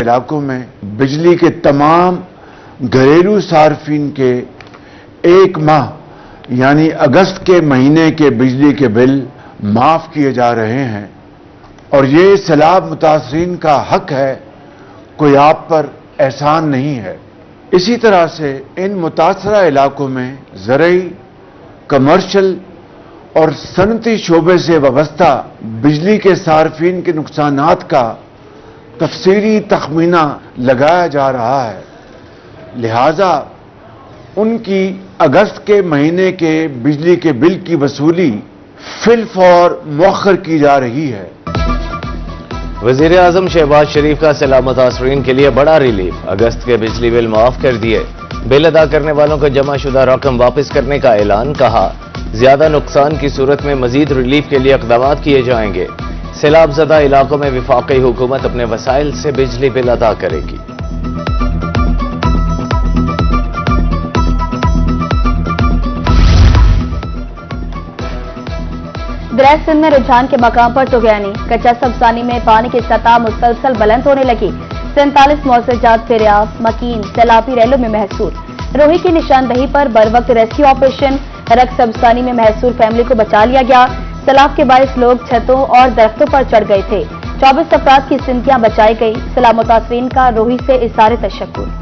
इलाकों में बिजली के तमाम घरेलू सार्फिन के एक माह यानी अगस्त के महीने के बिजली के बिल माफ किए जा रहे हैं और ये सैलाब मुतासरीन का हक है, कोई आप पर एहसान नहीं है। इसी तरह से इन मुतासरा इलाकों में ज़रई, कमर्शियल और सनती शोबे से वाबस्ता बिजली के सार्फिन के नुकसानात का तफसीली तखमीना लगाया जा रहा है, लिहाजा उनकी अगस्त के महीने के बिजली के बिल की वसूली फिलफौर मौखर की जा रही है। वज़ीर आज़म शहबाज शरीफ का सैलाब मुतासरीन के लिए बड़ा रिलीफ, अगस्त के बिजली बिल माफ कर दिए, बिल अदा करने वालों को जमाशुदा रकम वापस करने का ऐलान। कहा ज्यादा नुकसान की सूरत में मजीद रिलीफ के लिए इक़दाम किए जाएंगे। सैलाब ज़दा इलाकों में वफाकी हुकूमत अपने वसाइल से बिजली बिल अदा करेगी। दरिया सिंध में रुझान के मकाम पर तुगयानी, कच्चा सबसानी में पानी की सतह मुसलसल बुलंद होने लगी। 47 मौसजात फेरियाब, मकीन सैलाबी रैलों में महसूर। रोही की निशानदही पर बरवक्त रेस्क्यू ऑपरेशन, रक सबसानी में महसूर फैमिली को बचा लिया गया। सैलाब के बायस लोग छतों और दरख्तों पर चढ़ गए थे। 24 अफराद की जिंदगियां बचाई गई। सैलाब मुतासरीन का रोही से इज़हार तशक्कुर।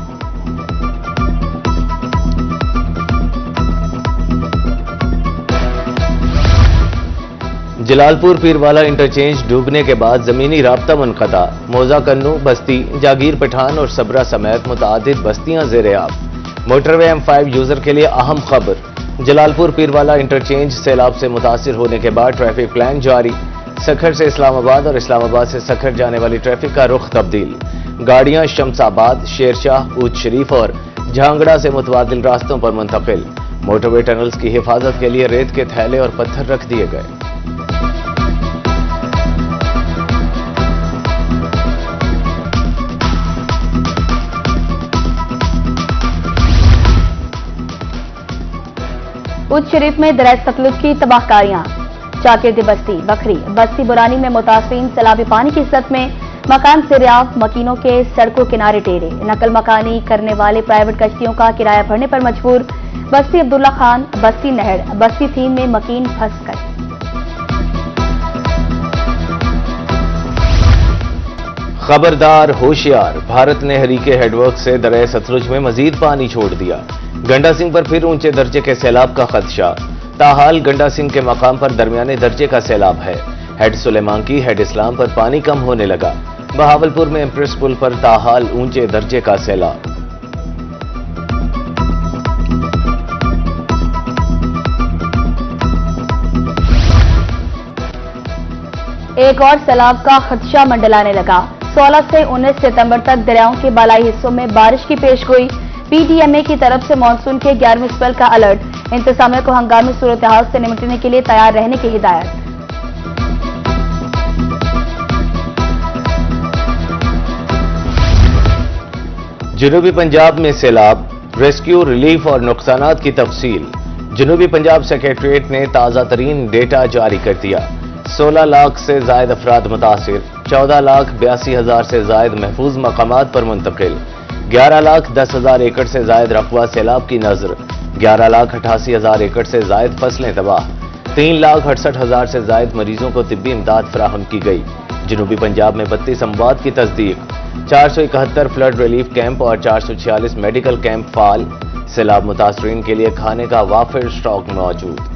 जलालपुर पीरवाला इंटरचेंज डूबने के बाद जमीनी राब्ता मुनक़ता। मोजा कन्नू बस्ती, जागीर पठान और सबरा समेत मुतादिद बस्तियां ज़ेर-ए-आब। मोटरवे M5 यूजर के लिए अहम खबर, जलालपुर पीरवाला इंटरचेंज सैलाब से मुतासिर होने के बाद ट्रैफिक प्लान जारी। सखर से इस्लामाबाद और इस्लामाबाद से सखर जाने वाली ट्रैफिक का रुख तब्दील। गाड़ियां शमसाबाद, शेरशाह, ऊद शरीफ और झांगड़ा से मुतबादिल रास्तों पर मुंतकिल। मोटरवे टनल्स की हिफाजत के लिए रेत के थैले और पत्थर रख दिए गए। उद शरीफ में दरिया सतलुज की तबाहकारियां। चाकिर बस्ती, बखरी, बस्ती बुरानी में मुतासरीन सैलाबी पानी की इज्जत में, मकान ज़ेर-ए-आब, मकीनों के सड़कों किनारे डेरे। नकल मकानी करने वाले प्राइवेट कश्तियों का किराया भरने पर मजबूर। बस्ती अब्दुल्ला खान, बस्ती नहर, बस्ती थीन में मकीन फंस गए। खबरदार, होशियार, भारत ने हरीके हेडवर्क से दरिया सतलुज में मजीद पानी छोड़ दिया। गंडा सिंह पर फिर ऊंचे दर्जे के सैलाब का खदशा। ताहाल गंडा सिंह के मकाम पर दरमियाने दर्जे का सैलाब है। हेड सुलेमांकी, हेड इस्लाम पर पानी कम होने लगा। बहावलपुर में एम्प्रेस पुल पर ताहाल ऊंचे दर्जे का सैलाब। एक और सैलाब का खदशा मंडलाने लगा। 16 से 19 सितंबर तक दरियाओं के बालाई हिस्सों में बारिश की पेशगोई। PDMA की तरफ से मानसून के 11वें स्पेल का अलर्ट। इंतजामिया को हंगामी सूरत हाल से निपटने के लिए तैयार रहने की हिदायत। जनूबी पंजाब में सैलाब, रेस्क्यू, रिलीफ और नुकसानात की तफसील। जनूबी पंजाब सेक्रेटरीट ने ताज़ा तरीन डेटा जारी कर दिया। 16 लाख से जायद अफराद मुतासिर, 14,82,000 से जायद महफूज मकामात पर मुंतकिल, 11,10,000 एकड़ से जायद रकबा सैलाब की नजर, 11,88,000 एकड़ से जायद फसलें तबाह, 3,68,000 से जायद मरीजों को तिब्बी इमदाद फराहम की गई। जनूबी पंजाब में 32 अमवात की तस्दीक, 471 फ्लड रिलीफ कैंप और 446 मेडिकल कैंप फाल। सैलाब मुतासरीन के लिए खाने का वाफिर स्टॉक मौजूद।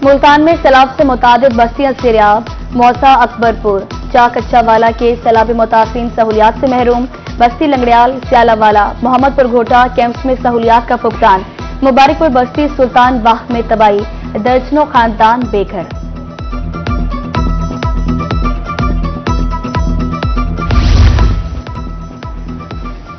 मुल्तान में सैलाब से मुतादिद बस्तियां ज़ेर-ए-आब। मौसा, अकबरपुर, चाक अच्छावाला के सैलाबी मुतासरीन सहूलियात से महरूम। बस्ती लंगड़ियाल, स्यालावाला, मोहम्मदपुर घोटा कैंप्स में सहूलियात का फुकदान। मुबारकपुर बस्ती सुल्तान बाह में तबाही, दर्जनों खानदान बेघर।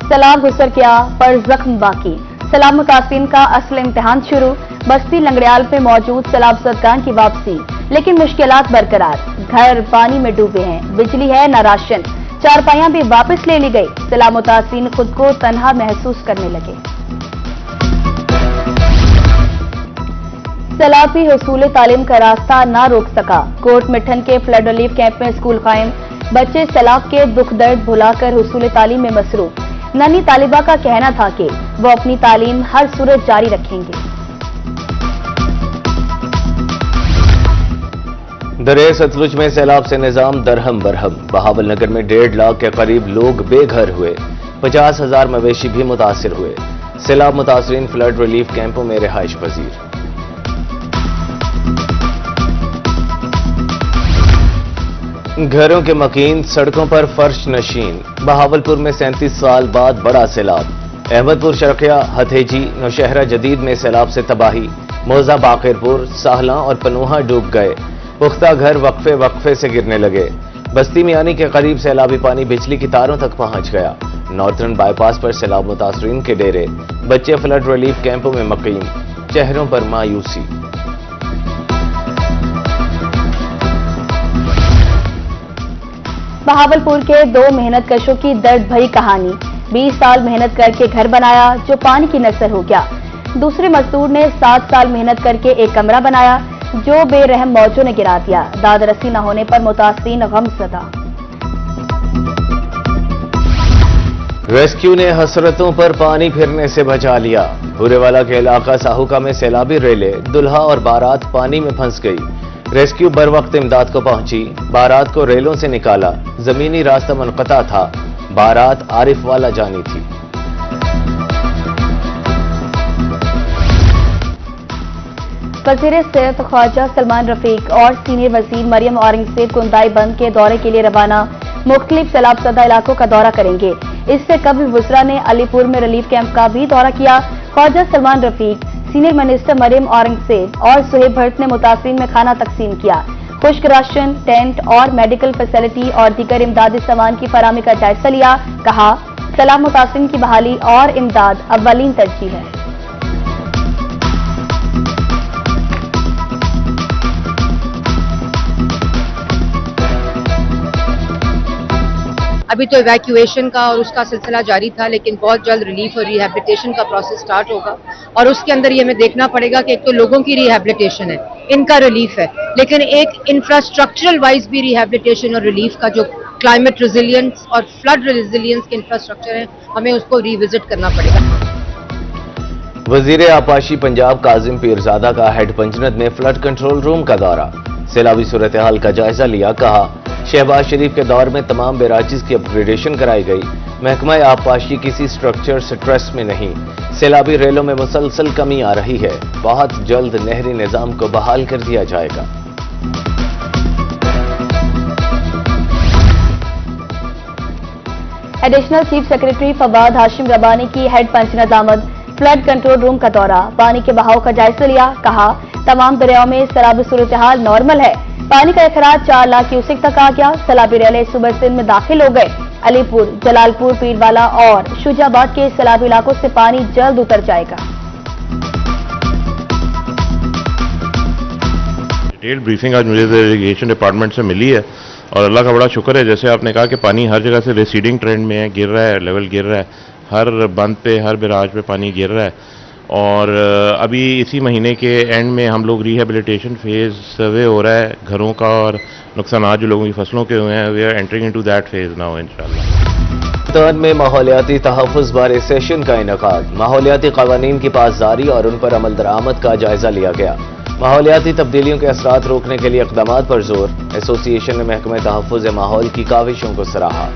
सैलाब गुजर गया पर जख्म बाकी। सैलाब मुतासरीन का असल इम्तिहान शुरू। बस्ती लंगड़ियाल में मौजूद सैलाब ज़दगान की वापसी, लेकिन मुश्किलात बरकरार। घर पानी में डूबे हैं, बिजली है न राशन। चारपाइयां भी वापस ले ली गई। सैलाब मुतासरीन खुद को तन्हा महसूस करने लगे। सैलाब भी हुसूल तालीम का रास्ता न रोक सका। कोट मिठन के फ्लड रिलीफ कैंप में स्कूल कायम, बच्चे सैलाब के दुख दर्द भुलाकर हुसूल तालीम में मसरूफ। नन्ही तालिबा का कहना था कि वो अपनी तालीम हर सूरत जारी रखेंगे। दरिया सतलुज में सैलाब से निजाम दरहम बरहम। बहावल नगर में 1.5 लाख के करीब लोग बेघर हुए, 50,000 मवेशी भी मुतासिर हुए। सैलाब मुतासरीन फ्लड रिलीफ कैंपों में रिहाइश पजीर। घरों के मकीन, सड़कों पर फर्श नशीन। बहावलपुर में 37 साल बाद बड़ा सैलाब। अहमदपुर, शरकिया, हथेजी, नौशहरा जदीद में सैलाब से तबाही। मौजा, बाकिरपुर, साहला और पनूहा डूब गए। पुख्ता घर वक्फे वक्फे से गिरने लगे। बस्ती मियानी के करीब सैलाबी पानी बिजली की तारों तक पहुंच गया। नॉर्थर्न बाईपास पर सैलाब मुतासरीन के डेरे, बच्चे फ्लड रिलीफ कैंपों में मुकीम, चेहरों पर मायूसी। बहावलपुर के 2 मेहनत कशों की दर्द भरी कहानी। 20 साल मेहनत करके घर बनाया जो पानी की नसर हो गया। दूसरे मजदूर ने 7 साल मेहनत करके एक कमरा बनाया जो बेरहम मौजों ने गिरा दिया। दाद रसी न होने पर मुतासरीन गमज़दा। रेस्क्यू ने हसरतों पर पानी फिरने से बचा लिया। भूरेवाला के इलाका साहुका में सैलाबी रेले, दुल्हा और बारात पानी में फंस गई। रेस्क्यू बर वक्त इमदाद को पहुंची, बारात को रेलों से निकाला। जमीनी रास्ता मुनक़ता था, बारात आरिफ वाला जानी थी। वज़ीर सेहत ख्वाजा सलमान रफीक और सीनियर वज़ीर मरियम औरंगज़ेब कुंदाई बंद के दौरे के लिए रवाना। मुख्तलिफ सैलाब ज़दा इलाकों का दौरा करेंगे। इससे कबल वुज़रा ने अलीपुर में रिलीफ कैंप का भी दौरा किया। ख्वाजा सलमान रफीक, सीनियर मिनिस्टर मरियम औरंगज़ेब और सुहेब भट्ट ने मुतासिरीन में खाना तकसीम किया। खुश्क राशन, टेंट और मेडिकल फैसिलिटी और दीगर इमदादी सामान की फराहमी का जायजा लिया। कहा, सैलाब मुतासिरीन की बहाली और इमदाद अव्वलीन तरजीह है। अभी तो इवैक्यूएशन का और उसका सिलसिला जारी था, लेकिन बहुत जल्द रिलीफ और रिहैबिलिटेशन का प्रोसेस स्टार्ट होगा और उसके अंदर ये हमें देखना पड़ेगा कि एक तो लोगों की रिहैबिलिटेशन है, इनका रिलीफ है, लेकिन एक इंफ्रास्ट्रक्चरल वाइज भी रिहैबिलिटेशन और रिलीफ का जो क्लाइमेट रेजिलियंस और फ्लड रेजिलियंस के इंफ्रास्ट्रक्चर है, हमें उसको रिविजिट करना पड़ेगा। वजीर आपाशी पंजाब काजिम पीरजादा का हेड पंचनद में फ्लड कंट्रोल रूम का दौरा, सैलाबी सूरत हाल का जायजा लिया। कहा, शहबाज शरीफ के दौर में तमाम बैराजेस की अपग्रेडेशन कराई गई। महकमा आबपाशी किसी स्ट्रक्चर स्ट्रेस में नहीं। सैलाबी रेलों में मुसलसल कमी आ रही है, बहुत जल्द नहरी निजाम को बहाल कर दिया जाएगा। Additional chief secretary Fawad Hashim Rabbani की हेड पंचनद आमद। फ्लड कंट्रोल रूम का दौरा, पानी के बहाव का जायजा लिया। कहा, तमाम दरियाओं में सैलाबी सूरत हाल नॉर्मल है। पानी का अखराज 4 लाख क्यूसेक तक आ गया। सैलाबी रेले सुबह सिंध में दाखिल हो गए। अलीपुर, जलालपुर, पीरवाला और शुजाबाद के सैलाबी इलाकों से पानी जल्द उतर जाएगा। डिटेल ब्रीफिंग आज मुझे इरिगेशन डिपार्टमेंट से मिली है और अल्लाह का बड़ा शुक्र है, जैसे आपने कहा कि पानी हर जगह से रिसीडिंग ट्रेंड में है, गिर रहा है, लेवल गिर रहा है, हर बंद पे, हर बैराज पे पानी गिर रहा है। और अभी इसी महीने के एंड में हम लोग रिहेबिलिटेशन फेज सर्वे हो रहा है घरों का और नुकसान जो लोगों की फसलों के हुए हैं, we are entering into that phase now इंशाल्लाह। में माहौलियाती तहफ़्फ़ुज़ बारे सेशन का इनेकाद, माहौलियाती क़वानीन की पासदारी और उन पर अमल दरामद का जायजा लिया गया। माहौलियाती तब्दीलियों के असरात रोकने के लिए इक़दामात पर जोर, एसोसिएशन ने महकमे तहफ़्फ़ुज़ माहौल की काविशों को सराहा।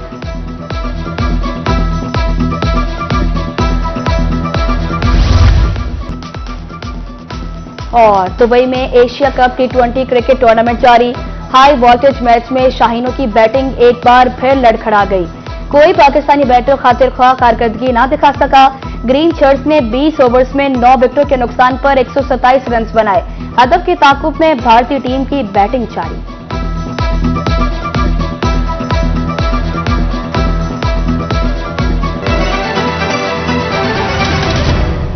और दुबई में Asia cup T20 cricket tournament जारी। हाई वोल्टेज मैच में शाहीनों की बैटिंग एक बार फिर लड़खड़ा गई। कोई पाकिस्तानी बैटर खातिर ख्वाह कारकर्दगी ना दिखा सका। ग्रीन शर्ट्स ने 20 ओवर्स में 9 विकेटों के नुकसान पर 127 रन बनाए। हदफ के ताकुब में भारतीय टीम की बैटिंग जारी।